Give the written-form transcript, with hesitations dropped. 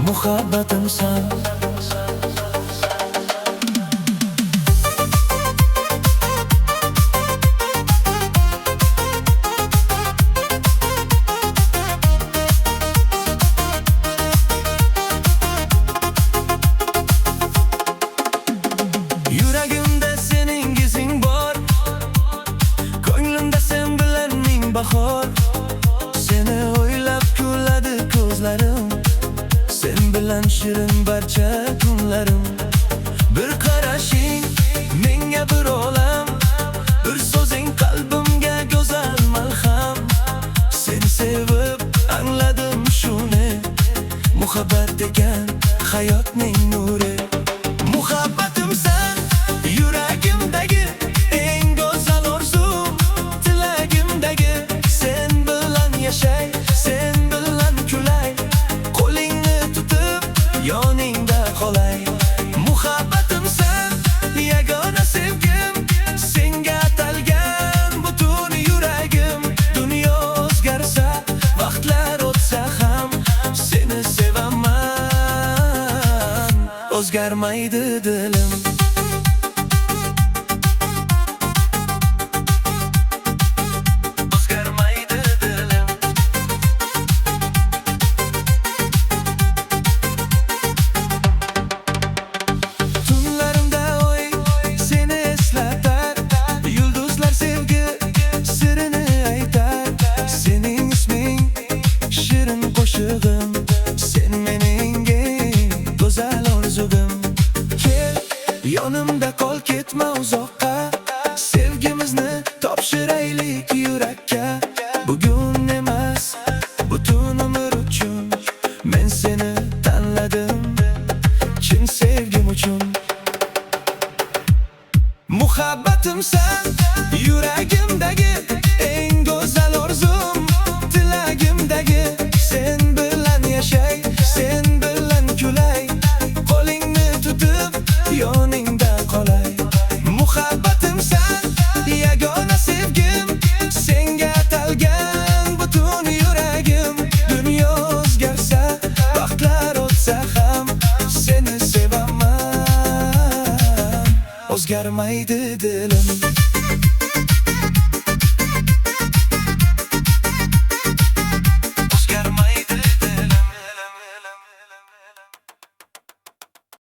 muhabbatimsan. Yuragimda sening izing bor, ko'nglimda sen bilan ming bahor. Seni o'ylab kuladi ko'zlarim, sen bilan shirin barcha kunlarim. Bir qarashing menga bir olam, bir so'zing qalbimga go'zal malham. Seni sevib angladim shuni, muhabbat degan hayotning nuri. Muhabbatimsan, yuragimdagi eng go'zal orzum, tilagimdagi sen bilan yashay, sen bilan kulay, qo'lingni tutib yoningda qolay. Muhabbatimsan, yagona sevgim, senga atalgan butun yuragim. Dunyo o'zgarsa, vaqtlar o'tsa ham seni sevaman, o'zgarmaydi dilim. O'zgarmaydi dilim. Tunlarimda o'y seni eslatar, yulduzlar sevgi sirini aytar. Sening isming shirin qo'shig'im, sen mening eng go'zal orzugim. Kel yonimda qol, ketma uzoqqa, sevgimizni topshiraylik yurakka. Bugun emas, butun umr uchun men seni tanladim, chin sevgim uchun. Muhabbatimsan, yuragimdagi eng go'zal orzum, tilagimdagi sen bilan yashay, sen bilan kulay, qo'lingni tutib yoningda qolay. Muhabbatimsan, yagona sevgim, senga atalgan butun yuragim. Dunyo o'zgarsa, vaqtlar o'tsa ham seni sevaman, o'zgarmaydi dilim.